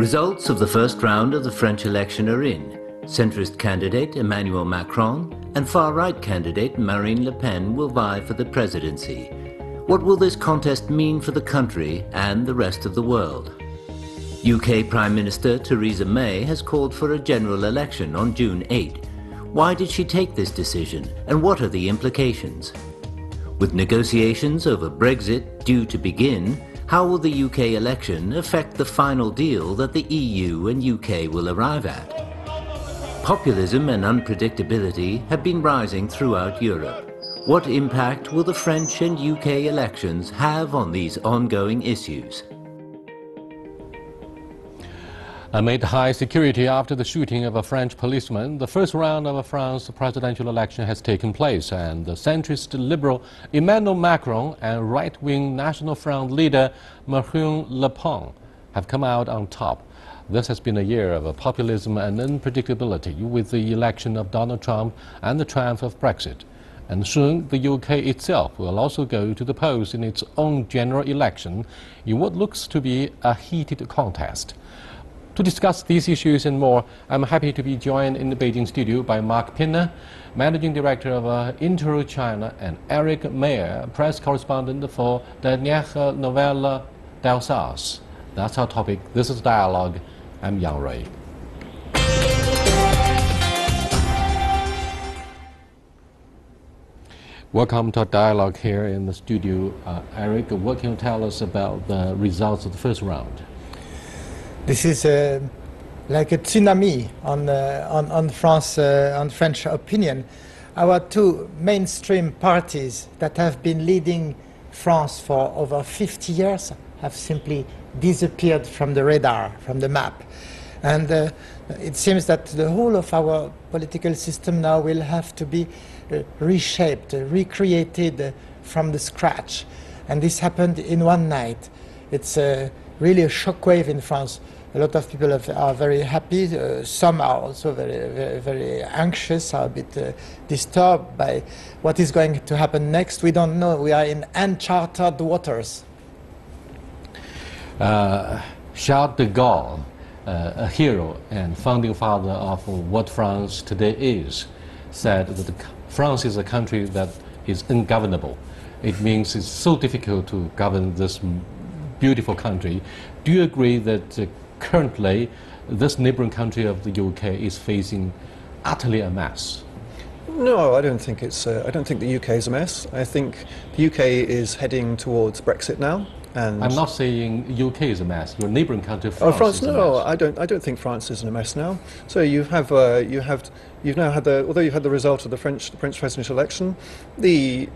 Results of the first round of the French election are in. Centrist candidate Emmanuel Macron and far-right candidate Marine Le Pen will vie for the presidency. What will this contest mean for the country and the rest of the world? UK Prime Minister Theresa May has called for a general election on June 8. Why did she take this decision, and what are the implications? With negotiations over Brexit due to begin, how will the UK election affect the final deal that the EU and UK will arrive at? Populism and unpredictability have been rising throughout Europe. What impact will the French and UK elections have on these ongoing issues? Amid high security after the shooting of a French policeman, the first round of France's presidential election has taken place, and the centrist liberal Emmanuel Macron and right-wing National Front leader Marine Le Pen have come out on top. This has been a year of populism and unpredictability, with the election of Donald Trump and the triumph of Brexit. And soon the UK itself will also go to the polls in its own general election in what looks to be a heated contest. To discuss these issues and more, I'm happy to be joined in the Beijing studio by Mark Pinner, Managing Director of Intero China, and Eric Mayer, Press Correspondent for Dernière Nouvelle d'Alsace. That's our topic. This is Dialogue. I'm Yang Rui. Welcome to our dialogue here in the studio. Eric, what can you tell us about the results of the first round? This is like a tsunami on France, on French opinion. Our two mainstream parties that have been leading France for over 50 years have simply disappeared from the radar, from the map. And it seems that the whole of our political system now will have to be reshaped, recreated from the scratch. And this happened in one night. It's really a shockwave in France. A lot of people are very happy. Some are also very anxious, are a bit disturbed by what is going to happen next. We don't know. We are in uncharted waters. Charles de Gaulle, a hero and founding father of what France today is, said that France is a country that is ungovernable. It means it's so difficult to govern this beautiful country. Do you agree that currently this neighboring country of the UK is facing utterly a mess? No, I don't think it's. I don't think the UK is a mess. I think the UK is heading towards Brexit now. And I'm not saying UK is a mess. Your neighbouring country, France. Oh, France? Is a No, mess. I don't think France is in a mess now. So you've now had the, although you've had the result of the French presidential election, the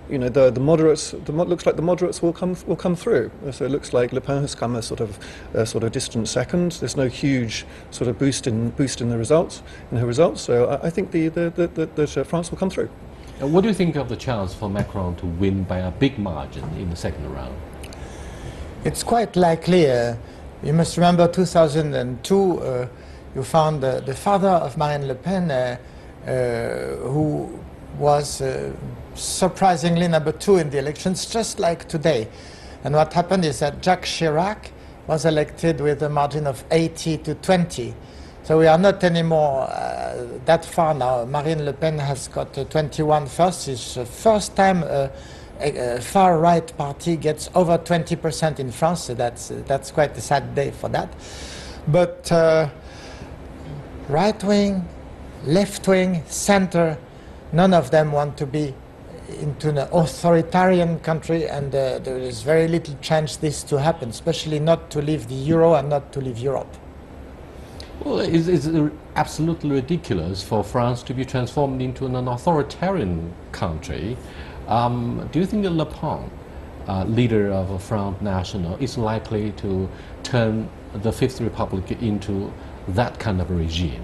moderates, looks like the moderates will come through. So it looks like Le Pen has come a sort of distant second. There's no huge sort of boost in the results, in her results. So I think that France will come through. What do you think of the chance for Macron to win by a big margin in the second round? It's quite likely. You must remember 2002, you found the father of Marine Le Pen, who was surprisingly number 2 in the elections, just like today. And what happened is that Jacques Chirac was elected with a margin of 80 to 20. So we are not anymore that far now. Marine Le Pen has got 21 first. It's the first time a far-right party gets over 20% in France, so that's quite a sad day for that. But right-wing, left-wing, center, none of them want to be into an authoritarian country, and there is very little chance this to happen, especially not to leave the euro and not to leave Europe. Well, it's absolutely ridiculous for France to be transformed into an authoritarian country. Do you think that Le Pen, leader of a Front National, is likely to turn the Fifth Republic into that kind of a regime?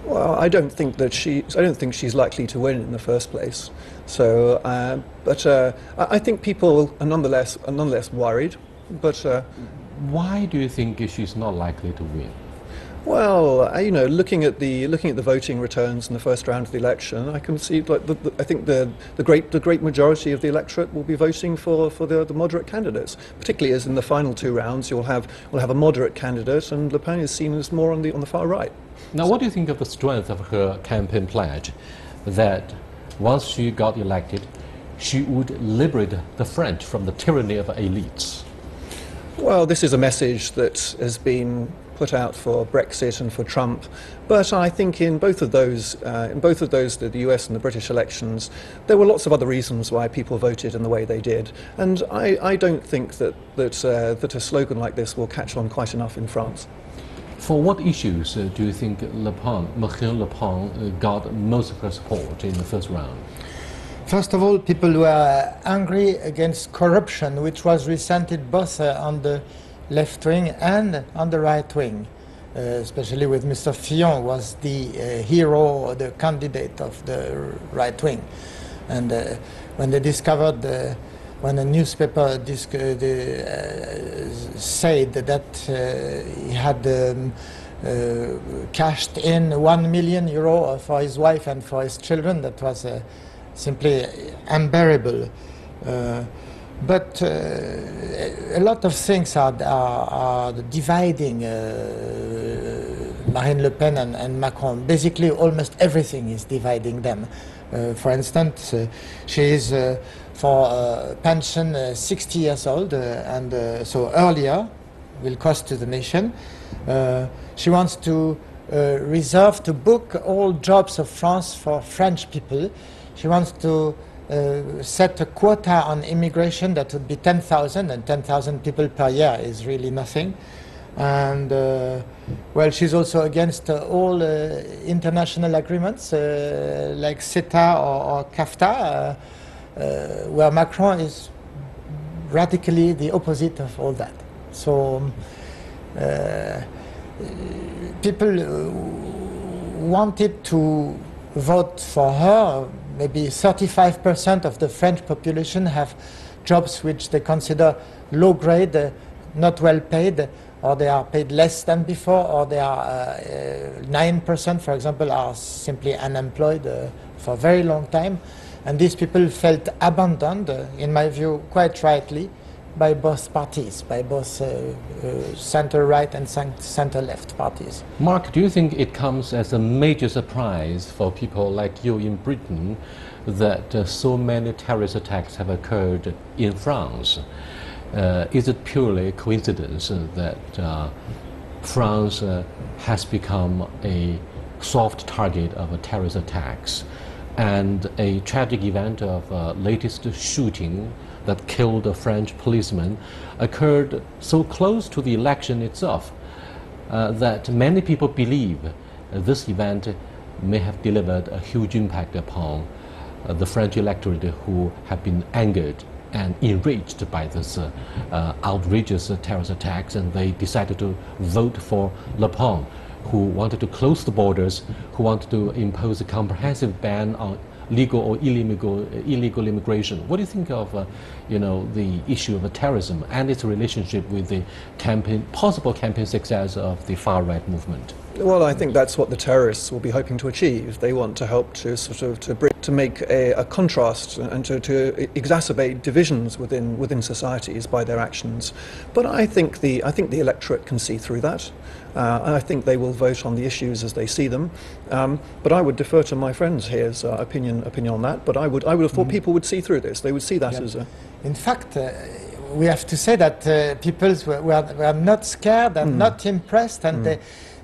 Well, I don't think she's likely to win in the first place. So, but I think people are nonetheless worried. But why do you think she's not likely to win? Well, looking at the voting returns in the first round of the election, I can see I think the great majority of the electorate will be voting for the moderate candidates. Particularly as in the final two rounds, we'll have a moderate candidate, and Le Pen is seen as more on the far right. Now, what do you think of the strength of her campaign pledge that once she got elected, she would liberate the French from the tyranny of elites? Well, this is a message that has been put out for Brexit and for Trump, but I think in both of those, the US and the British elections, there were lots of other reasons why people voted in the way they did, and I don't think that a slogan like this will catch on quite enough in France. For what issues do you think Marine Le Pen got most of her support in the first round? First of all, people were angry against corruption, which was resented both on the left wing and on the right wing, especially with Mr. Fillon was the hero, the candidate of the right wing. And when they discovered, when a newspaper said that he had cashed in €1 million for his wife and for his children, that was simply unbearable. But a lot of things are dividing Marine Le Pen and Macron. Basically, almost everything is dividing them. For instance, she is for pension 60 years old, and so earlier will cost to the nation. She wants to reserve, to book all jobs of France for French people. She wants to set a quota on immigration that would be 10,000, and 10,000 people per year is really nothing. And well, she's also against all international agreements like CETA or CAFTA, where Macron is radically the opposite of all that. So people wanted to vote for her. Maybe 35% of the French population have jobs which they consider low grade, not well paid, or they are paid less than before, or they are 9%, for example, are simply unemployed for a very long time. And these people felt abandoned, in my view, quite rightly, by both parties, by both center-right and center-left parties. Mark, do you think it comes as a major surprise for people like you in Britain that so many terrorist attacks have occurred in France? Is it purely coincidence that France has become a soft target of terrorist attacks, and a tragic event of latest shooting that killed a French policeman occurred so close to the election itself that many people believe this event may have delivered a huge impact upon the French electorate, who have been angered and enraged by this outrageous terrorist attacks, and they decided to vote for Le Pen, who wanted to close the borders, who wanted to impose a comprehensive ban on legal or illegal immigration. What do you think of the issue of terrorism and its relationship with the possible campaign success of the far-right movement? Well, I think that's what the terrorists will be hoping to achieve. They want to help to to make a contrast and to exacerbate divisions within societies by their actions. But I think the electorate can see through that. I think they will vote on the issues as they see them. But I would defer to my friends here's opinion on that. But I would have thought people would see through this. They would see that as a. In fact, we have to say that people were not scared and not impressed, and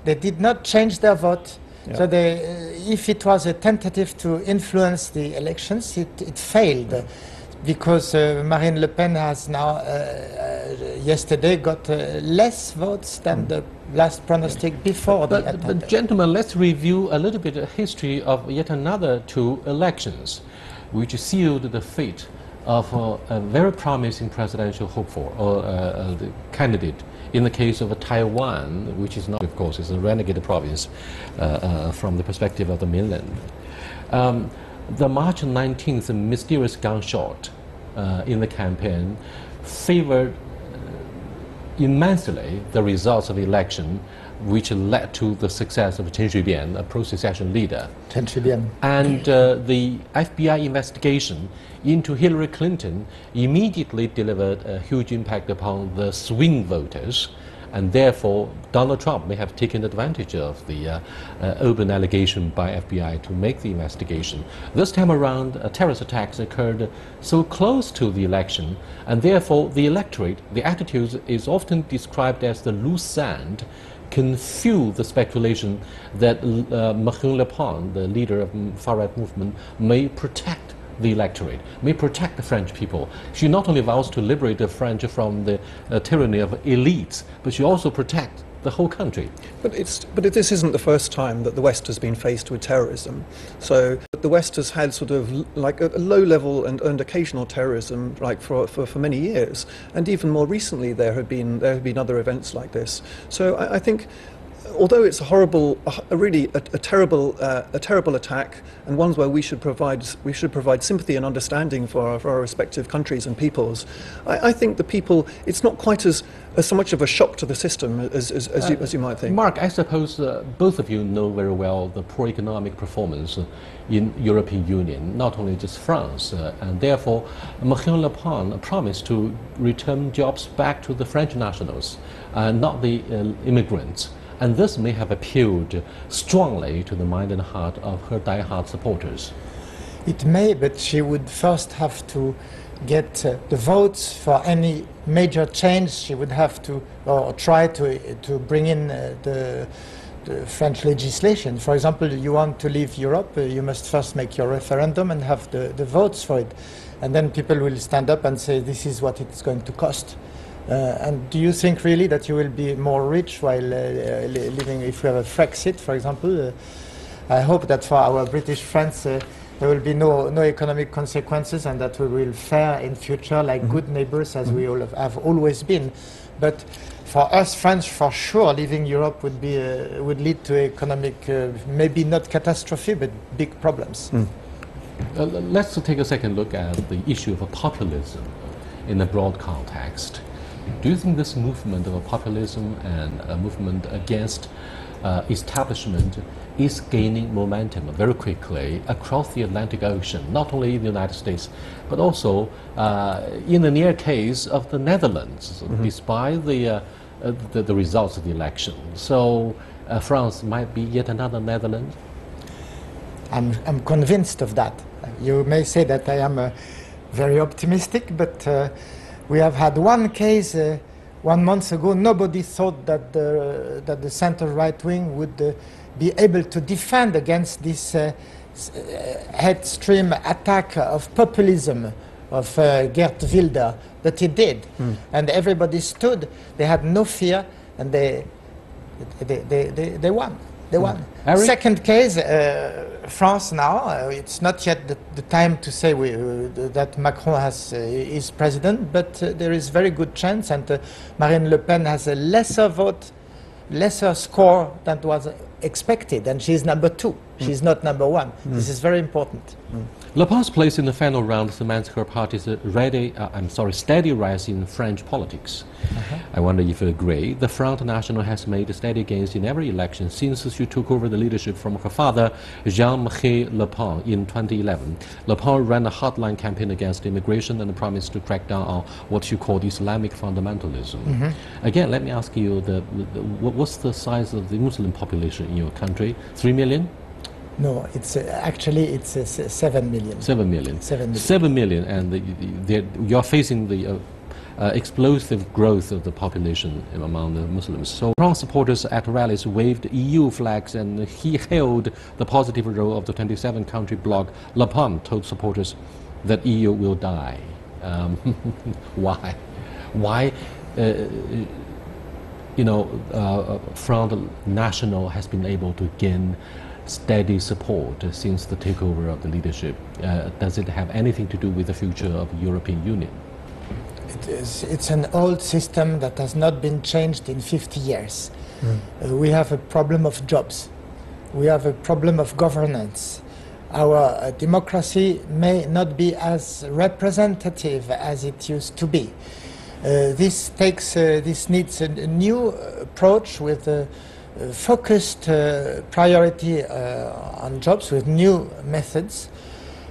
they did not change their vote. Yeah. So if it was a tentative to influence the elections, it failed, because Marine Le Pen has now, yesterday, got less votes than the last prognostic before the attack. But gentlemen, let's review a little bit the history of yet another two elections, which sealed the fate of a very promising presidential hopeful, or the candidate. In the case of Taiwan, which is not, of course, is a renegade province from the perspective of the mainland. The March 19th mysterious gunshot in the campaign favored immensely the results of the election which led to the success of Chen Shui-bian, a pro-secession leader. Chen Shui-bian. And the FBI investigation into Hillary Clinton immediately delivered a huge impact upon the swing voters, and therefore Donald Trump may have taken advantage of the open allegation by FBI to make the investigation. This time around, terrorist attacks occurred so close to the election, and therefore the electorate, the attitude is often described as the loose sand, can fuel the speculation that Marine Le Pen, the leader of the far-right movement, may protect the electorate, may protect the French people. She not only vows to liberate the French from the tyranny of elites, but she also protect the whole country. But this isn't the first time that the West has been faced with terrorism. So the West has had sort of like a low-level and occasional terrorism, like for many years, and even more recently there have been other events like this. So I think, although it's a horrible, a terrible attack, and ones where we should provide sympathy and understanding for our respective countries and peoples, I think the people, it's not quite as so much of a shock to the system as you might think. Mark, I suppose both of you know very well the poor economic performance in European Union, not only just France, and therefore Marine Le Pen promised to return jobs back to the French nationals, not the immigrants. And this may have appealed strongly to the mind and heart of her die-hard supporters. It may, but she would first have to get the votes for any major change. She would have to, or try to bring in the French legislation. For example, you want to leave Europe, you must first make your referendum and have the votes for it. And then people will stand up and say, this is what it's going to cost. And do you think really that you will be more rich while living, if we have a Brexit, for example? I hope that for our British friends there will be no economic consequences, and that we will fare in future like good neighbors as we all have always been. But for us French, for sure, leaving Europe would lead to economic, maybe not catastrophe, but big problems. Let's take a second look at the issue of populism in a broad context. Do you think this movement of populism and a movement against establishment is gaining momentum very quickly across the Atlantic Ocean, not only in the United States, but also in the near case of the Netherlands, despite the results of the election? So France might be yet another Netherlands? I'm convinced of that. You may say that I am very optimistic, but we have had one case 1 month ago. Nobody thought that the center-right wing would be able to defend against this headstream attack of populism of Geert Wilders, but it did. And everybody stood. They had no fear, and they won. They won. Second case, France now. It's not yet the time to say that Macron is president, but there is very good chance, and Marine Le Pen has a lesser score than was expected, and she's number 2. She's not number 1. This is very important. Le Pen's place in the final round cements her party's steady rise in French politics. I wonder if you agree. The Front National has made steady gains in every election since she took over the leadership from her father, Jean-Marie Le Pen, in 2011. Le Pen ran a hardline campaign against immigration and promised to crack down on what she called Islamic fundamentalism. Again, let me ask you, what's the size of the Muslim population in your country? 3 million? No, it's actually 7 million. 7 million. 7 million. 7 million, and you're facing the explosive growth of the population among the Muslims. So Macron supporters at rallies waved EU flags, and he hailed the positive role of the 27-country bloc. Le Pen told supporters that EU will die. Why? Why? Front National has been able to gain steady support since the takeover of the leadership. Does it have anything to do with the future of the European Union? It's an old system that has not been changed in 50 years. We have a problem of jobs. We have a problem of governance. Our democracy may not be as representative as it used to be. This needs a new approach with focused priority on jobs with new methods.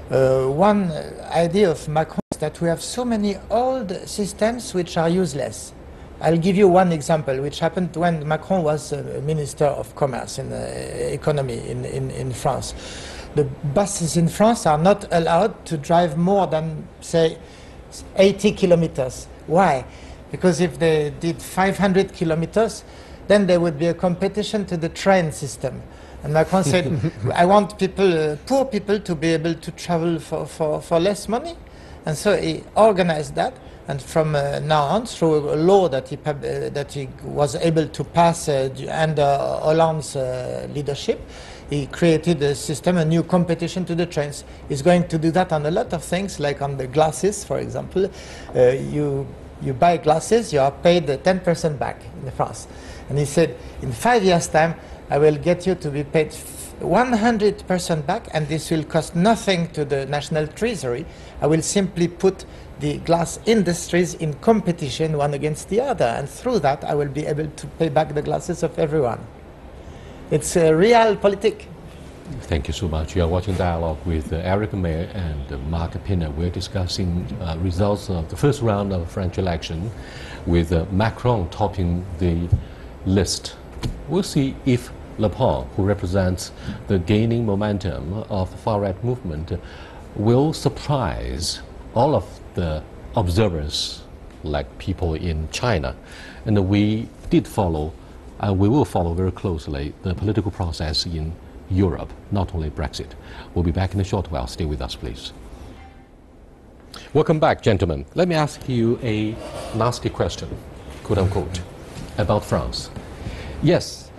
One idea of Macron is that we have so many old systems which are useless. I'll give you one example which happened when Macron was Minister of Commerce and Economy in France. The buses in France are not allowed to drive more than, say, 80 kilometers. Why? Because if they did 500 kilometers, then there would be a competition to the train system. And Macron said, I want people, poor people, to be able to travel for less money. And so he organized that. And from now on, through a law that he was able to pass under Hollande's leadership, he created a system, a new competition to the trains. He's going to do that on a lot of things, like on the glasses, for example. You buy glasses, you are paid 10% back in France. And he said, in 5 years' time, I will get you to be paid 100% back, and this will cost nothing to the national treasury. I will simply put the glass industries in competition one against the other, and through that I will be able to pay back the glasses of everyone. It's a real politic. Thank you so much. You are watching Dialogue with Eric Mayer and Mark Pinner. We're discussing results of the first round of the French election with Macron topping the list. We'll see if Le Pen, who represents the gaining momentum of the far-right movement, will surprise all of the observers, like people in China. And we did follow, we will follow very closely the political process in Europe, not only Brexit. We'll be back in a short while. Stay with us, please. Welcome back, gentlemen. Let me ask you a nasty question, quote unquote, about France. Yes,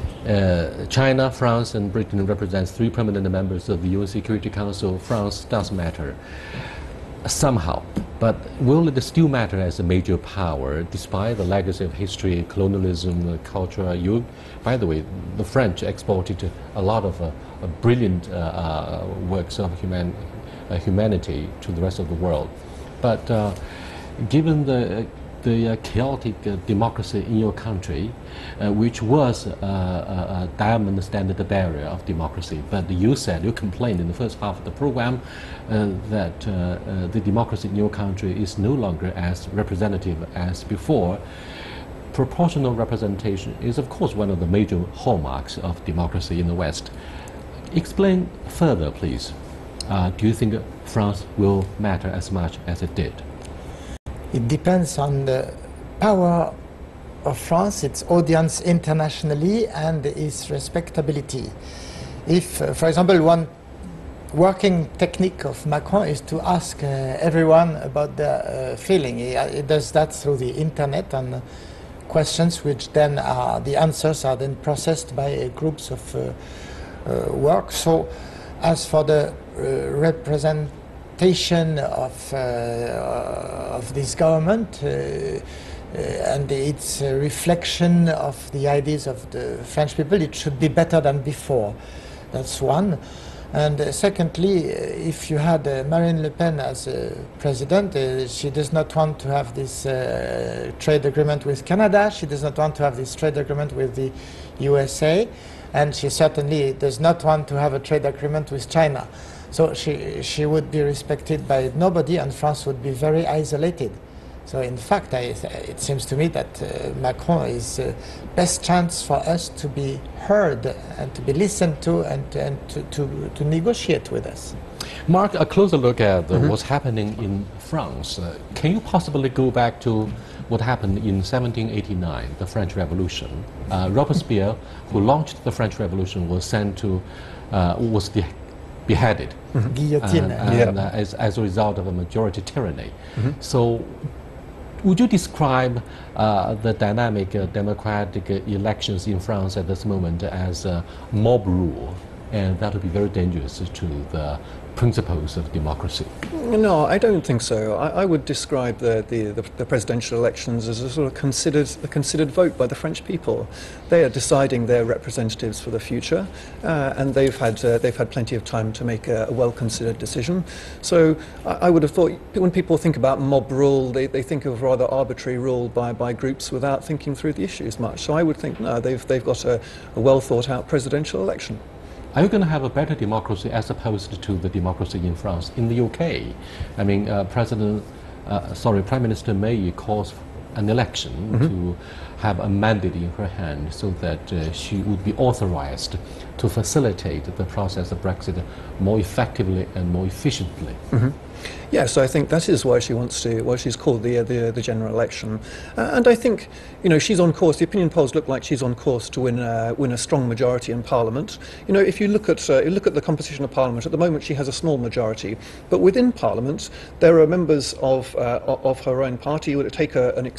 China, France, and Britain represents 3 permanent members of the UN Security Council. France does matter somehow, but will it still matter as a major power despite the legacy of history, colonialism, culture? By the way, the French exported a lot of brilliant works of humanity to the rest of the world. But given the chaotic democracy in your country, which was a diamond standard barrier of democracy. But you said, you complained in the first half of the program that the democracy in your country is no longer as representative as before. Proportional representation is, of course, one of the major hallmarks of democracy in the West. Explain further, please. Do you think France will matter as much as it did? It depends on the power of France, its audience internationally, and its respectability. If, for example, one working technique of Macron is to ask everyone about their feeling. He does that through the internet, and questions which then are, the answers are then processed by groups of work. So as for the representation of this government and its reflection of the ideas of the French people, it should be better than before. That's one. And secondly, if you had Marine Le Pen as president, she does not want to have this trade agreement with Canada, she does not want to have this trade agreement with the USA, and she certainly does not want to have a trade agreement with China. So she would be respected by nobody, and France would be very isolated. So in fact, it seems to me that Macron is the best chance for us to be heard and to be listened to and to negotiate with us. Mark, a closer look at what's happening in France. Can you possibly go back to what happened in 1789, the French Revolution? Robespierre, who launched the French Revolution, was sent to, was beheaded. Guillotine. As a result of a majority tyranny. So, would you describe the dynamic democratic elections in France at this moment as mob rule? And that would be very dangerous to the principles of democracy? No, I don't think so. I would describe the presidential elections as a sort of considered vote by the French people. They are deciding their representatives for the future, and they've had plenty of time to make a well-considered decision. So I would have thought when people think about mob rule, they think of rather arbitrary rule by groups without thinking through the issues much. So I would think no, they've got a well thought out presidential election. Are you going to have a better democracy as opposed to the democracy in France? In the UK, I mean, Prime Minister May calls an election to have a mandate in her hand so that she would be authorized to facilitate the process of Brexit more effectively and more efficiently. Yes, I think that is why she wants to. Why she's called the general election, and I think she's on course. The opinion polls look like she's on course to win a strong majority in Parliament. If you look at the composition of Parliament at the moment, she has a small majority, but within Parliament there are members of her own party who would take a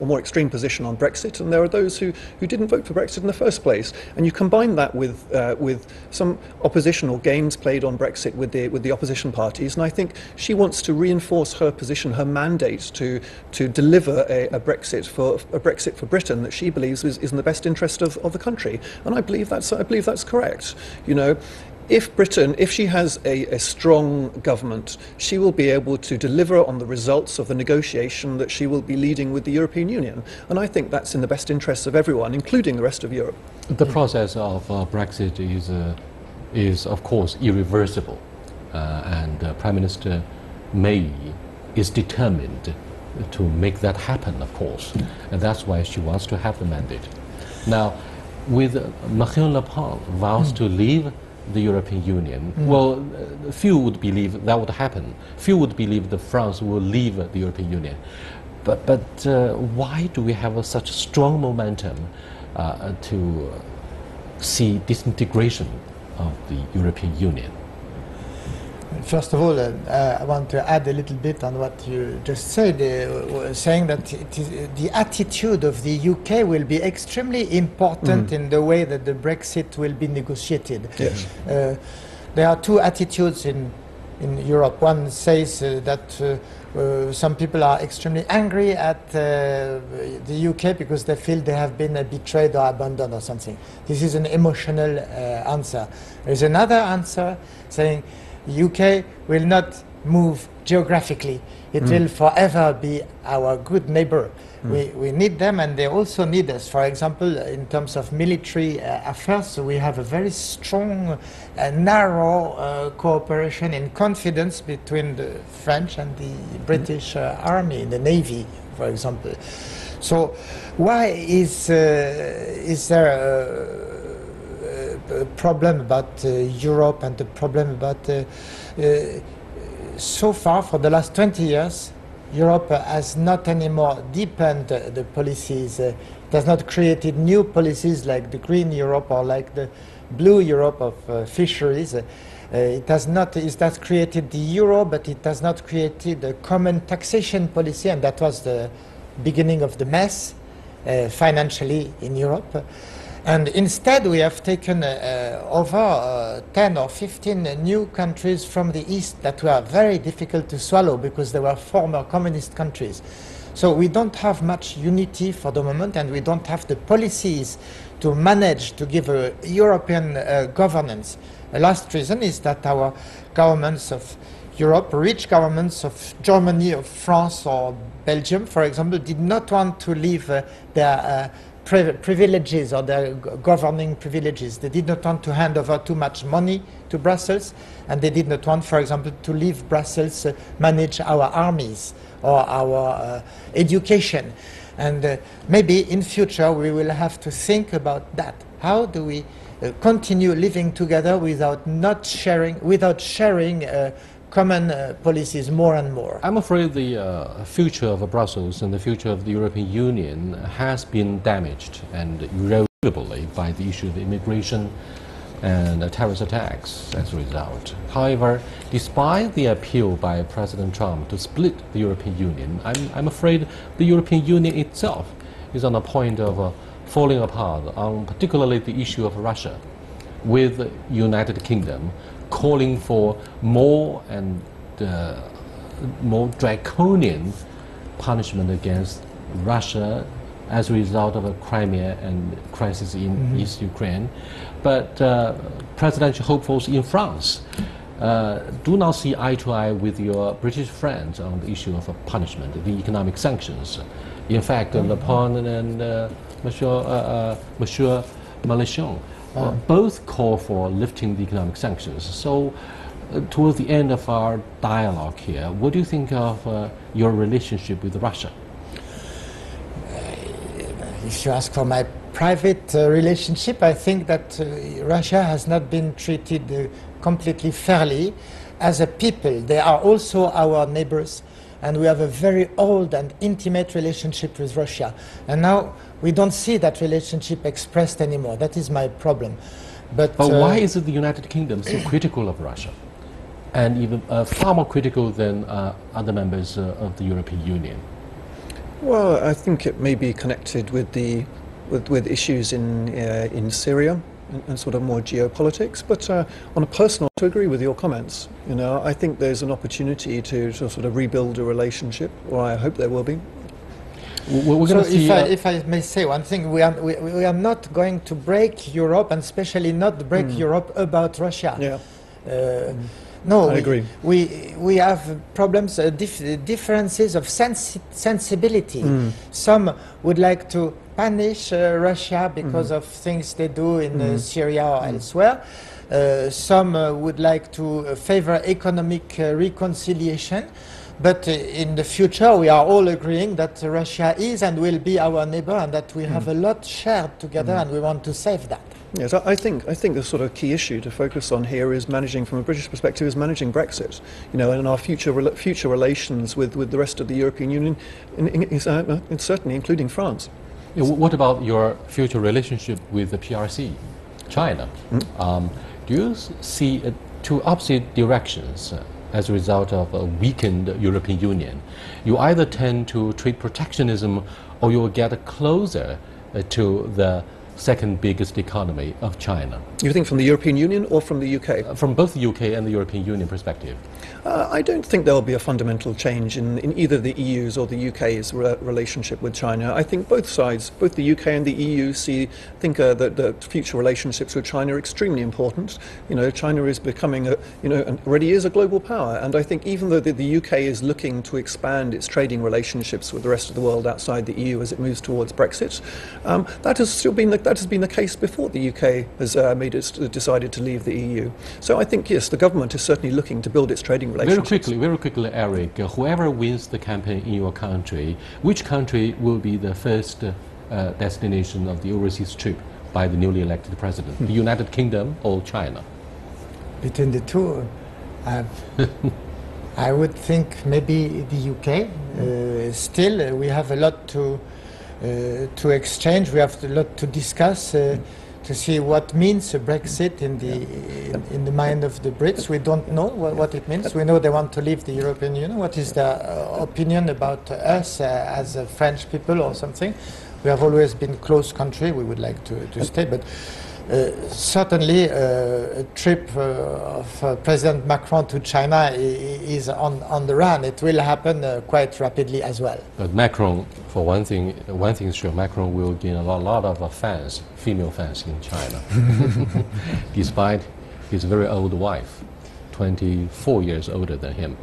more extreme position on Brexit, and there are those who didn't vote for Brexit in the first place. And you combine that with some oppositional games played on Brexit with the opposition parties, and I think she wants to reinforce her position, her mandate to deliver a Brexit for Britain that she believes is in the best interest of the country, and I believe that's correct. If she has a strong government, she will be able to deliver on the results of the negotiation that she will be leading with the European Union, and I think that's in the best interests of everyone, including the rest of Europe. The process of Brexit is of course irreversible, and Prime Minister May is determined to make that happen, of course, and that's why she wants to have the mandate. Now, with Marine Le Pen vows to leave the European Union, well, few would believe that would happen. Few would believe that France will leave the European Union. But why do we have such strong momentum to see disintegration of the European Union? First of all, I want to add a little bit on what you just said, saying that the attitude of the UK will be extremely important in the way that the Brexit will be negotiated. Yes. There are two attitudes in Europe. One says that some people are extremely angry at the UK because they feel they have been betrayed or abandoned or something. This is an emotional answer. There is another answer saying UK will not move geographically. It will forever be our good neighbor. We need them, and they also need us. For example, in terms of military affairs, we have a very strong, narrow cooperation and confidence between the French and the British Army, the Navy, for example. So why is there a problem about Europe and the problem about so far for the last 20 years Europe has not anymore deepened the policies, it has not created new policies like the Green Europe or like the Blue Europe of fisheries. It has created the euro, but it has not created a common taxation policy, and that was the beginning of the mess financially in Europe. And instead we have taken over 10 or 15 new countries from the East that were very difficult to swallow because they were former communist countries. So we don't have much unity for the moment, and we don't have the policies to manage to give a European governance. The last reason is that our governments of Europe, rich governments of Germany, of France or Belgium, for example, did not want to leave their privileges or their governing privileges. They did not want to hand over too much money to Brussels, and they did not want, for example, to leave Brussels manage our armies or our education. And maybe in future we will have to think about that. How do we continue living together without sharing common policies more and more? I'm afraid the future of Brussels and the future of the European Union has been damaged and irrevocably by the issue of immigration and terrorist attacks as a result. However, despite the appeal by President Trump to split the European Union, I'm afraid the European Union itself is on the point of falling apart on particularly the issue of Russia, with the United Kingdom calling for more and more draconian punishment against Russia as a result of a Crimea and crisis in East Ukraine. But presidential hopefuls in France do not see eye to eye with your British friends on the issue of punishment, the economic sanctions. In fact, Le Pen and Monsieur Mélenchon both call for lifting the economic sanctions. So, towards the end of our dialogue here, what do you think of your relationship with Russia? If you ask for my private relationship, I think that Russia has not been treated completely fairly as a people. They are also our neighbors, and we have a very old and intimate relationship with Russia. And now we don't see that relationship expressed anymore. That is my problem. But why is the United Kingdom so critical of Russia? And even far more critical than other members of the European Union? Well, I think it may be connected with with issues in Syria and sort of more geopolitics. But on a personal, to agree with your comments, you know, I think there's an opportunity to sort of rebuild a relationship, or I hope there will be. We're so if I may say one thing, we are not going to break Europe, and especially not break Europe about Russia. Yeah. No, I agree. We have problems, differences of sensibility. Some would like to punish Russia because of things they do in Syria or elsewhere. Some would like to favor economic reconciliation. But in the future, we are all agreeing that Russia is and will be our neighbor, and that we have a lot shared together, and we want to save that. Yes, I think the sort of key issue to focus on here is managing, from a British perspective, is managing Brexit. You know, and our future relations with the rest of the European Union, certainly including France. What about your future relationship with the PRC, China? Do you see two opposite directions as a result of a weakened European Union? You either tend to treat protectionism, or you will get closer to the second biggest economy of China. You think from the European Union or from the UK? From both the UK and the European Union perspective. I don't think there will be a fundamental change in either the EU's or the UK's relationship with China. I think both sides, both the UK and the EU, think that the future relationships with China are extremely important. You know, China is becoming already is a global power, and I think even though the UK is looking to expand its trading relationships with the rest of the world outside the EU as it moves towards Brexit, that has been the case before the UK has decided to leave the EU. So I think, yes, the government is certainly looking to build its trading relationships. Very quickly, Eric, whoever wins the campaign in your country, which country will be the first destination of the overseas trip by the newly elected president? The United Kingdom or China? Between the two, I would think maybe the UK. Still, we have a lot to exchange. We have a lot to discuss. To see what means a Brexit in the mind of the Brits. We don't know what it means. We know they want to leave the European Union. What is their opinion about us as a French people or something? We have always been a close country. We would like to stay, but certainly a trip of President Macron to China is on the run. It will happen quite rapidly as well. But Macron, for one thing is sure, Macron will gain a lot of fans, female fans in China, despite his very old wife, 24 years older than him.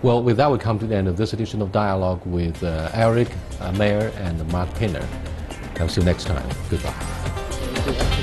Well, with that, we come to the end of this edition of Dialogue with Eric Mayer and Mark Pinner. I'll see you next time. Goodbye.